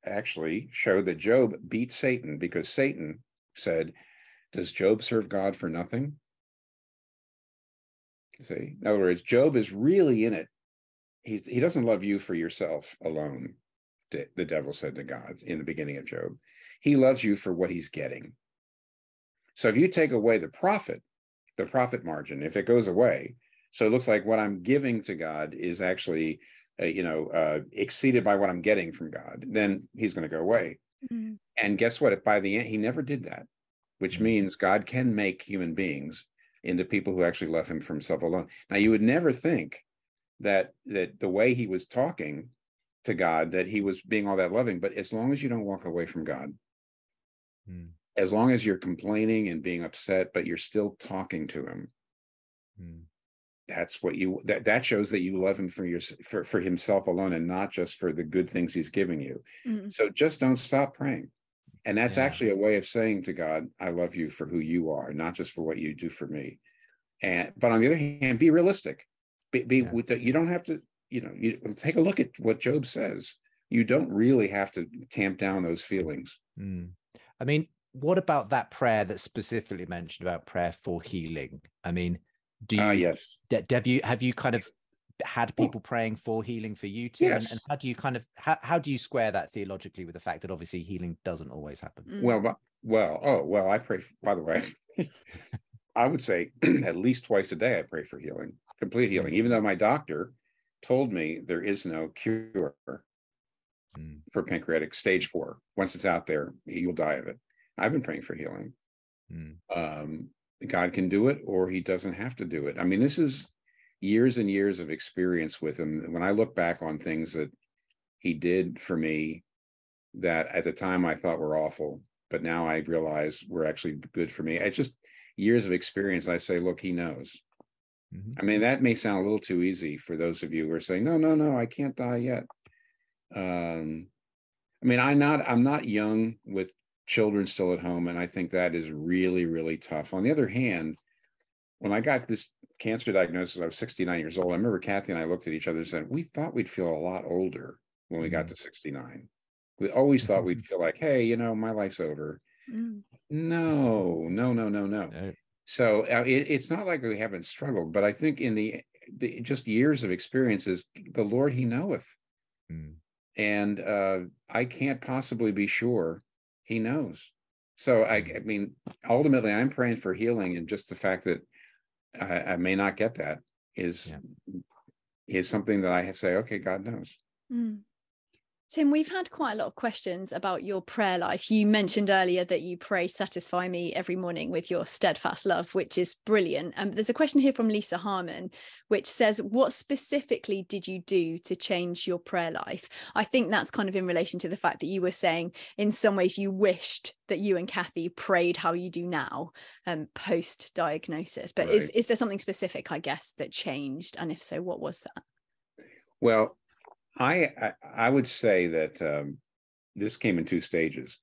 actually showed that Job beat Satan, because Satan said, does Job serve God for nothing? See, in other words, Job is really in it. He doesn't love you for yourself alone, the devil said to God in the beginning of Job. He loves you for what he's getting. So if you take away the profit margin, if it goes away, so it looks like what I'm giving to God is actually, exceeded by what I'm getting from God, then he's going to go away. And guess what? By the end, he never did that, which means God can make human beings into people who actually love him for himself alone. Now, you would never think that the way he was talking to God, that he was being all that loving, but as long as you don't walk away from God, as long as you're complaining and being upset, but you're still talking to him, that's what that shows that you love him for himself alone, and not just for the good things he's giving you. So just don't stop praying. And that's actually a way of saying to God, I love you for who you are, not just for what you do for me. But on the other hand, be realistic. You don't have to, you take a look at what Job says. You don't really have to tamp down those feelings. I mean, what about that prayer that's specifically mentioned about prayer for healing? I mean, do you, yes. Have you kind of had people praying for healing for you, Tim? Yes. And how do you how do you square that theologically with the fact that obviously healing doesn't always happen? I pray, by the way, I would say at least twice a day I pray for healing, complete healing, even though my doctor told me there is no cure for pancreatic stage 4. Once it's out there, you'll die of it. I've been praying for healing. God can do it, or he doesn't have to do it. I mean, this is years and years of experience with him. When I look back on things that he did for me that at the time I thought were awful, but now I realize were actually good for me, it's just years of experience. I say, look, he knows. I mean, that may sound a little too easy for those of you who are saying, no, I can't die yet. I mean, I'm not young with children still at home, and I think that is really, really tough. On the other hand, when I got this cancer diagnosis, I was 69 years old. I remember Kathy and I looked at each other and said, we thought we'd feel a lot older when we got to 69. We always thought we'd feel like, hey, you know, my life's over. No. So it's not like we haven't struggled, but I think in the just years of experiences, the Lord, he knoweth. And I can't possibly be sure he knows. So I mean, ultimately, I'm praying for healing, and just the fact that I may not get that is something that I have to say, okay, God knows. Tim, we've had quite a lot of questions about your prayer life. You mentioned earlier that you pray, satisfy me every morning with your steadfast love, which is brilliant. There's a question here from Lisa Harmon, which says, what specifically did you do to change your prayer life? I think that's kind of in relation to the fact that you were saying in some ways you wished that you and Kathy prayed how you do now, post-diagnosis. But Right. is there something specific, I guess, that changed? And if so, what was that? Well, I would say that this came in two stages.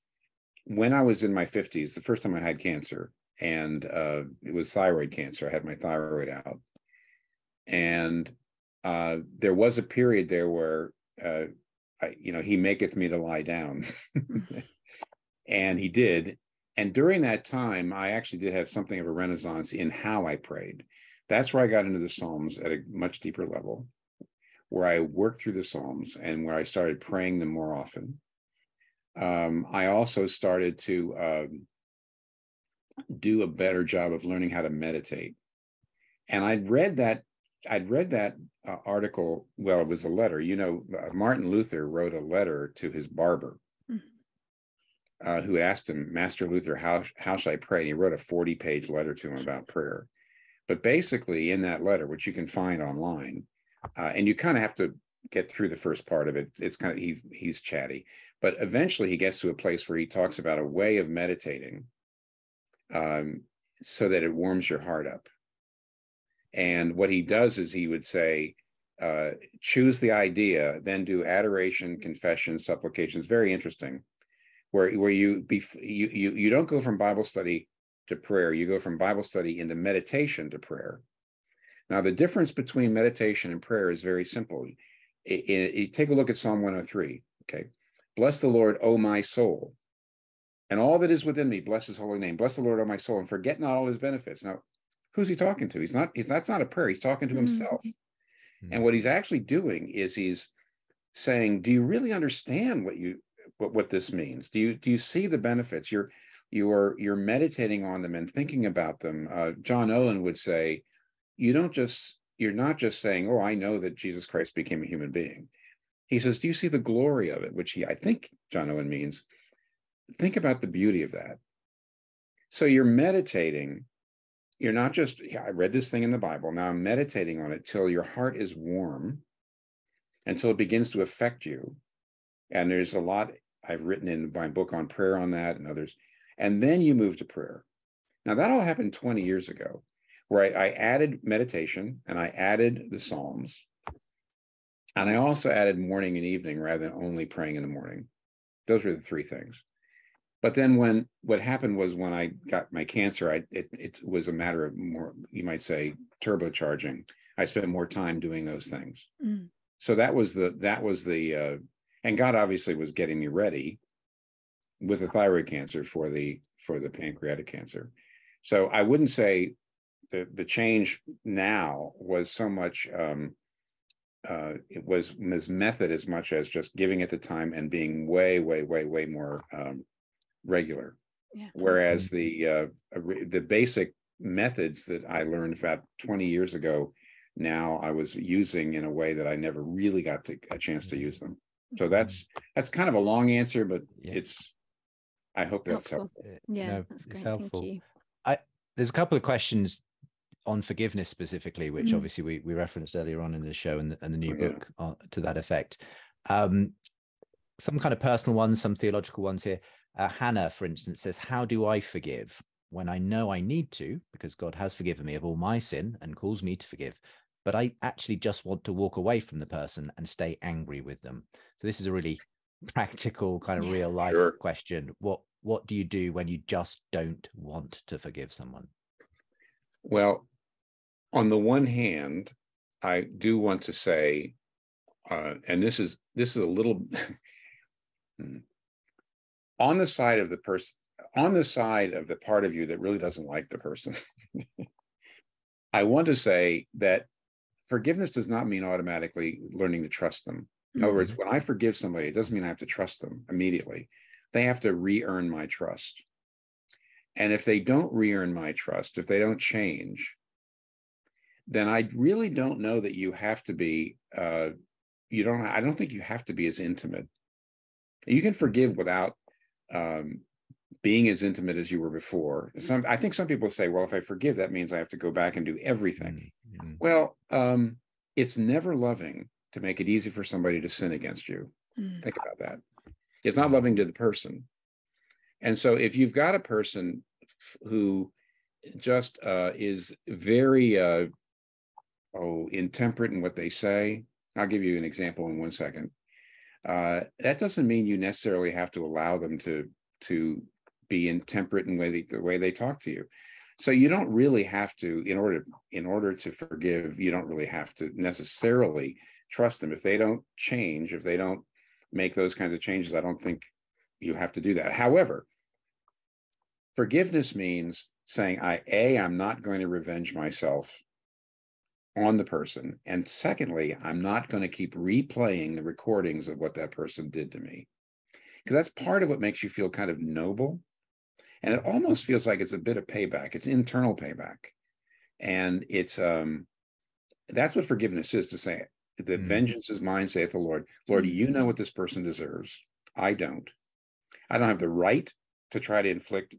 When I was in my 50s, the first time I had cancer, and it was thyroid cancer. I had my thyroid out. And there was a period there where, he maketh me to lie down. And he did. And during that time, I actually did have something of a renaissance in how I prayed. That's where I got into the Psalms at a much deeper level, where I worked through the Psalms and where I started praying them more often. I also started to do a better job of learning how to meditate. And I'd read that article. Well, it was a letter. Martin Luther wrote a letter to his barber, who asked him, Master Luther, how should I pray? And he wrote a 40-page letter to him about prayer. But basically, in that letter, which you can find online, and you kind of have to get through the first part of it. It's kind of, he's chatty, but eventually he gets to a place where he talks about a way of meditating so that it warms your heart up. And what he does is he would say, choose the idea, then do adoration, confession, supplications. Very interesting. Where you don't go from Bible study to prayer. You go from Bible study into meditation to prayer. Now, the difference between meditation and prayer is very simple. Take a look at Psalm 103. Okay. Bless the Lord, O my soul, and all that is within me, bless his holy name. Bless the Lord, O my soul, and forget not all his benefits. Now, who's he talking to? That's not a prayer. He's talking to himself. And what he's actually doing is he's saying, do you really understand what this means? Do you see the benefits? You're meditating on them and thinking about them. John Owen would say, you're not just saying, oh, I know that Jesus Christ became a human being. He says, do you see the glory of it? Which I think John Owen means, think about the beauty of that. So you're meditating. You're not just, I read this thing in the Bible. Now I'm meditating on it till your heart is warm, until it begins to affect you. And there's a lot I've written in my book on prayer on that and others. And then you move to prayer. Now that all happened 20 years ago, where I added meditation and I added the Psalms. And I also added morning and evening rather than only praying in the morning. Those were the three things. But then what happened was when I got my cancer, it was a matter of more, you might say, turbocharging. I spent more time doing those things. So that was the and God obviously was getting me ready with the thyroid cancer for the pancreatic cancer. So I wouldn't say the change now was so much it was his method as much as just giving it the time and being way more regular. Yeah. Whereas the basic methods that I learned about 20 years ago, now I was using in a way that I never really got a chance to use them. So that's kind of a long answer, but I hope that's helpful. Yeah, that's great. Thank you. There's a couple of questions on forgiveness specifically, which obviously we referenced earlier on in the show and the new book to that effect. Some kind of personal ones, some theological ones here. Hannah, for instance, says, how do I forgive? when I know I need to, because God has forgiven me of all my sin and calls me to forgive, but I actually just want to walk away from the person and stay angry with them. So this is a really practical kind of real life question. What do you do when you just don't want to forgive someone? Well, on the one hand, I do want to say, and this is a little on the side of the person, on the side of the part of you that really doesn't like the person. I want to say that forgiveness does not mean automatically learning to trust them. In other words, when I forgive somebody, it doesn't mean I have to trust them immediately. They have to re-earn my trust. And if they don't re-earn my trust, if they don't change, then I really don't know that you have to be, I don't think you have to be as intimate. You can forgive without being as intimate as you were before. I think some people say, well, if I forgive, that means I have to go back and do everything. Well, it's never loving to make it easy for somebody to sin against you. Think about that. It's not loving to the person. And so if you've got a person who just is very intemperate in what they say, I'll give you an example in 1 second. That doesn't mean you necessarily have to allow them to be intemperate in the way they talk to you. So you don't really have to, in order to forgive, you don't really have to necessarily trust them. If they don't change, if they don't make those kinds of changes, I don't think you have to do that. However, forgiveness means saying, I'm not going to revenge myself on the person. And secondly, I'm not going to keep replaying the recordings of what that person did to me. Because that's part of what makes you feel kind of noble. And it almost feels like it's a bit of payback. It's internal payback. And it's that's what forgiveness is, to say that vengeance is mine, saith the Lord. Lord, you know what this person deserves. I don't. I don't have the right to try to inflict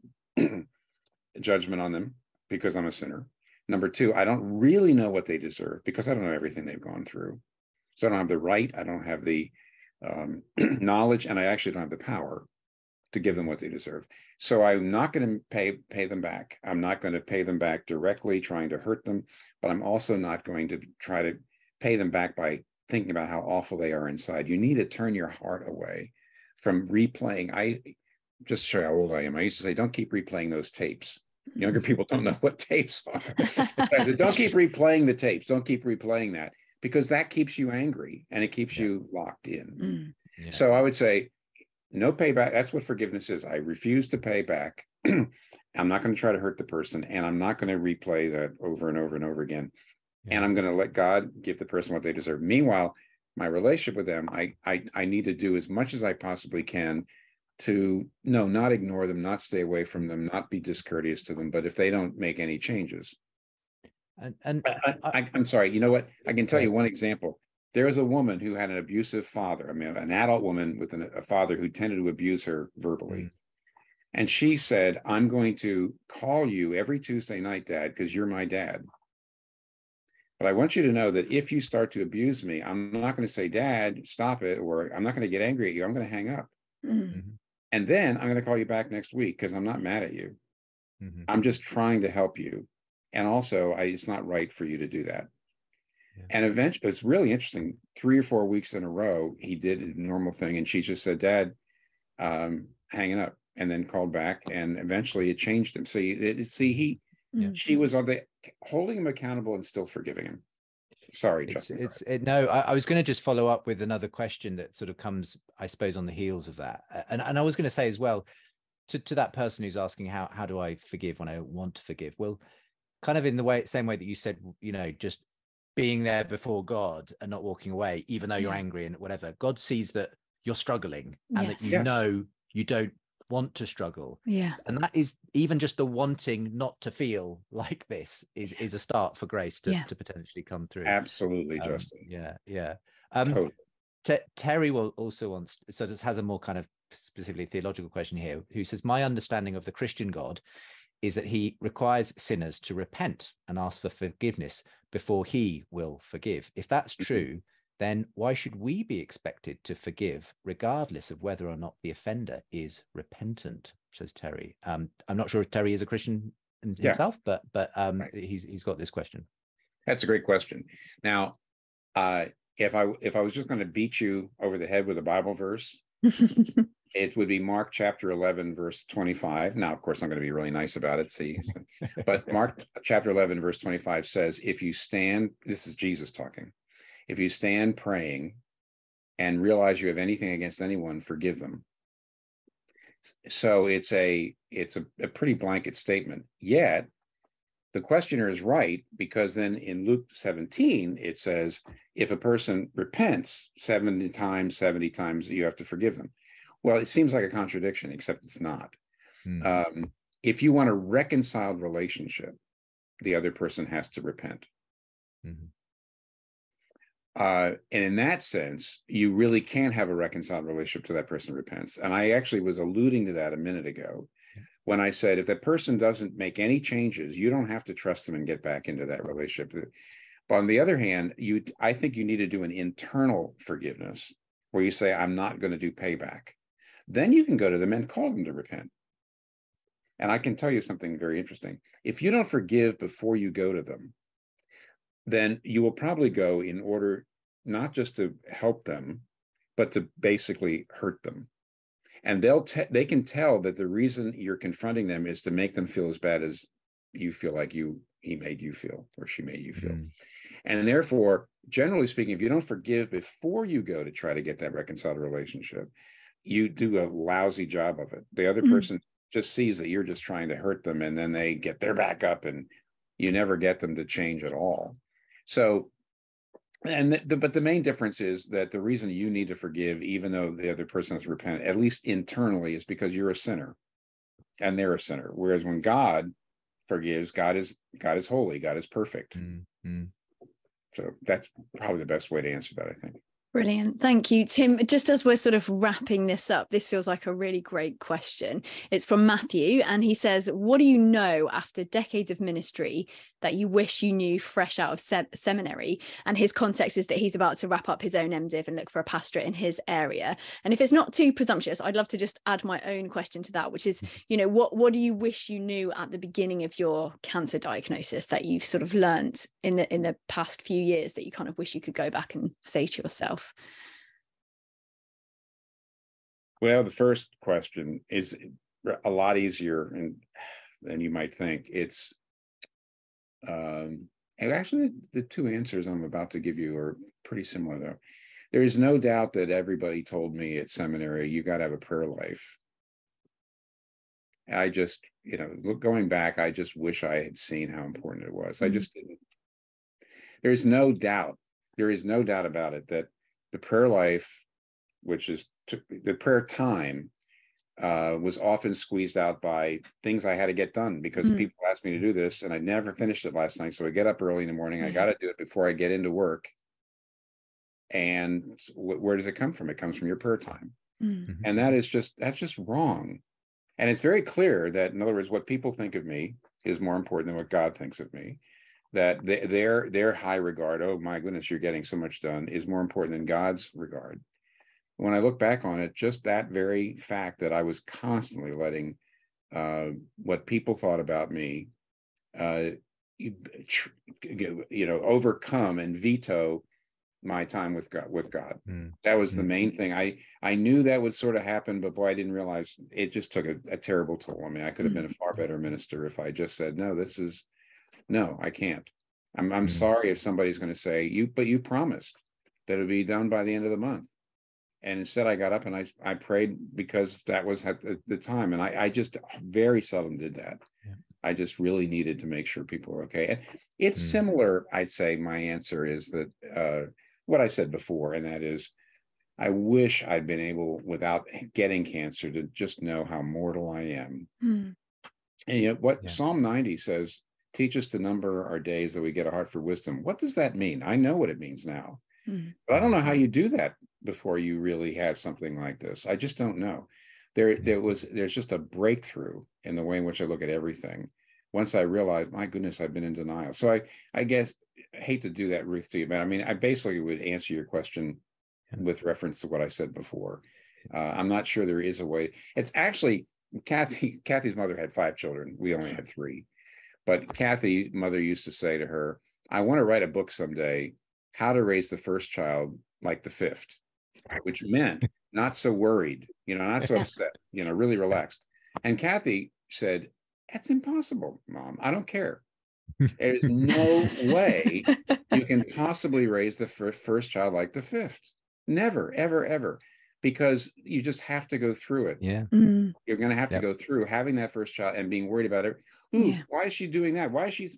judgment on them because I'm a sinner. Number two, I don't really know what they deserve because I don't know everything they've gone through. So I don't have the right, I don't have the knowledge, and I actually don't have the power to give them what they deserve. So I'm not going to pay them back. I'm not going to pay them back directly trying to hurt them, but I'm also not going to try to pay them back by thinking about how awful they are inside. You need to turn your heart away from replaying. Just to show you how old I am, I used to say, don't keep replaying those tapes. Younger people don't know what tapes are. I said, don't keep replaying the tapes. Don't keep replaying that, because that keeps you angry and it keeps you locked in. So I would say, no payback. That's what forgiveness is. I refuse to pay back. I'm not going to try to hurt the person, and I'm not going to replay that over and over and over again. And I'm going to let God give the person what they deserve. Meanwhile, my relationship with them, I need to do as much as I possibly can to not ignore them, not stay away from them, not be discourteous to them. But if they don't make any changes, I'm sorry, you know what? I can tell you one example. There was a woman who had an abusive father. I mean, an adult woman with a father who tended to abuse her verbally. And she said, I'm going to call you every Tuesday night, Dad, because you're my dad. But I want you to know that if you start to abuse me, I'm not going to say, Dad, stop it, or I'm not going to get angry at you. I'm going to hang up. And then I'm going to call you back next week because I'm not mad at you. I'm just trying to help you. And also, it's not right for you to do that. And eventually, it's really interesting. 3 or 4 weeks in a row, he did a normal thing. And she just said, Dad, hanging up, and then called back. And eventually it changed him. So she was holding him accountable and still forgiving him. Sorry, Justin. I was going to just follow up with another question that sort of comes, I suppose, on the heels of that. And I was going to say as well, to that person who's asking, how do I forgive when I want to forgive? Well, kind of in the same way that you said, just being there before God and not walking away, even though you're angry and whatever. God sees that you're struggling and that you don't want to struggle. And that is, even just the wanting not to feel like this is a start for grace to potentially come through. Absolutely, Justin. Totally. Terry has a more kind of specifically theological question here, who says, my understanding of the Christian God is that he requires sinners to repent and ask for forgiveness before he will forgive. If that's true, then why should we be expected to forgive regardless of whether or not the offender is repentant, says Terry. I'm not sure if Terry is a Christian himself, but Right. he's got this question. That's a great question. Now, if I was just going to beat you over the head with a Bible verse, it would be Mark chapter 11, verse 25. Now, of course, I'm going to be really nice about it. See, but Mark chapter 11, verse 25 says, if you stand, this is Jesus talking, if you stand praying and realize you have anything against anyone, forgive them. So it's a pretty blanket statement. Yet the questioner is right, because then in Luke 17, it says, if a person repents 70 times, you have to forgive them. Well, it seems like a contradiction, except it's not. If you want a reconciled relationship, the other person has to repent. And in that sense, you really can have a reconciled relationship to that person who repents. And I actually was alluding to that a minute ago when I said, if that person doesn't make any changes, you don't have to trust them and get back into that relationship. But on the other hand, I think you need to do an internal forgiveness where you say, I'm not going to do payback. Then you can go to them and call them to repent. And I can tell you something very interesting. If you don't forgive before you go to them, then you will probably go in order not just to help them, but to basically hurt them. And they can tell that the reason you're confronting them is to make them feel as bad as you feel like he made you feel, or she made you feel. And therefore, generally speaking, if you don't forgive before you go to try to get that reconciled relationship, you do a lousy job of it. The other person just sees that you're just trying to hurt them, and then they get their back up, and you never get them to change at all. So, but the main difference is that the reason you need to forgive, even though the other person has to repent, at least internally, is because you're a sinner and they're a sinner. Whereas when God forgives, God is holy, God is perfect. So that's probably the best way to answer that, I think. Brilliant. Thank you, Tim. Just as we're sort of wrapping this up, this feels like a really great question. It's from Matthew, and he says, what do you know after decades of ministry that you wish you knew fresh out of seminary? And his context is that he's about to wrap up his own MDiv and look for a pastorate in his area. And if it's not too presumptuous, I'd love to just add my own question to that, which is, what do you wish you knew at the beginning of your cancer diagnosis that you've sort of learned in the past few years that you kind of wish you could go back and say to yourself? Well, the first question is a lot easier than you might think. It's and actually the two answers I'm about to give you are pretty similar, though. There is no doubt that everybody told me at seminary, you got to have a prayer life. I just, going back, I just wish I had seen how important it was. I just didn't. There is no doubt about it that the prayer life, which is the prayer time, was often squeezed out by things I had to get done because people asked me to do this and I never finished it last night. So I get up early in the morning. I got to do it before I get into work. And where does it come from? It comes from your prayer time. And that's just wrong. And it's very clear that, in other words, what people think of me is more important than what God thinks of me. That their high regard, oh my goodness, you're getting so much done, is more important than God's regard. When I look back on it, just that very fact that I was constantly letting what people thought about me, overcome and veto my time with God. That was the main thing. I knew that would sort of happen, but boy, I didn't realize it just took a terrible toll. I mean, I could have been a far better minister if I just said, no, I can't. I'm sorry if somebody's going to say, but you promised that it would be done by the end of the month. And instead I got up and I prayed because that was at the time. And I just very seldom did that. Yeah. I just really needed to make sure people were okay. And it's similar, I'd say my answer is that what I said before, and that is, I wish I'd been able, without getting cancer, to just know how mortal I am. And Psalm 90 says, teach us to number our days that we get a heart for wisdom. What does that mean? I know what it means now. But I don't know how you do that before you really had something like this. I just don't know. There's just a breakthrough in the way in which I look at everything. Once I realized, my goodness, I've been in denial. So I guess hate to do that, Ruth, to you, but I mean, I basically would answer your question with reference to what I said before. I'm not sure there is a way. It's actually Kathy's mother had 5 children. We only had 3. But Kathy's mother used to say to her, I want to write a book someday, how to raise the first child like the 5th, which meant not so worried, not so upset, really relaxed. And Kathy said, that's impossible, Mom. I don't care. There's no way you can possibly raise the first child like the 5th. Never, ever, ever. Because you just have to go through it. Yeah. You're going to have to go through having that first child and being worried about it. Why is she doing that? Why is she,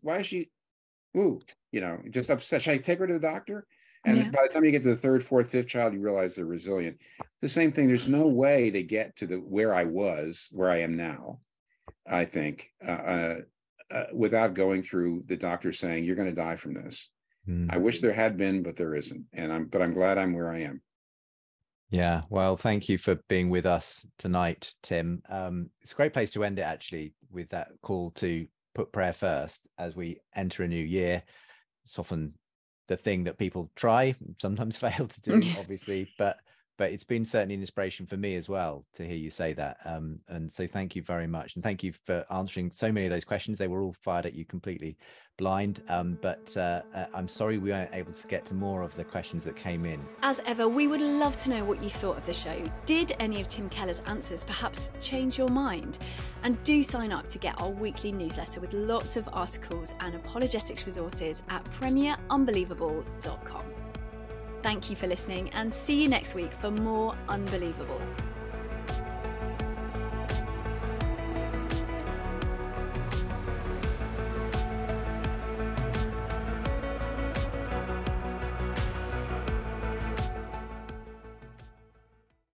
just upset. Should I take her to the doctor? And by the time you get to the 3rd, 4th, 5th child, you realize they're resilient. The same thing. There's no way to get to where I am now, I think, without going through the doctor saying, you're going to die from this. I wish there had been, but there isn't. But I'm glad I'm where I am. Yeah, well, thank you for being with us tonight, Tim. It's a great place to end it, actually, with that call to put prayer first as we enter a new year. It's often the thing that people try, sometimes fail to do, obviously, but it's been certainly an inspiration for me as well to hear you say that. And so thank you very much. And thank you for answering so many of those questions. They were all fired at you completely blind. But I'm sorry we weren't able to get to more of the questions that came in. As ever, we would love to know what you thought of the show. Did any of Tim Keller's answers perhaps change your mind? And do sign up to get our weekly newsletter with lots of articles and apologetics resources at premierunbelievable.com. Thank you for listening, and see you next week for more Unbelievable.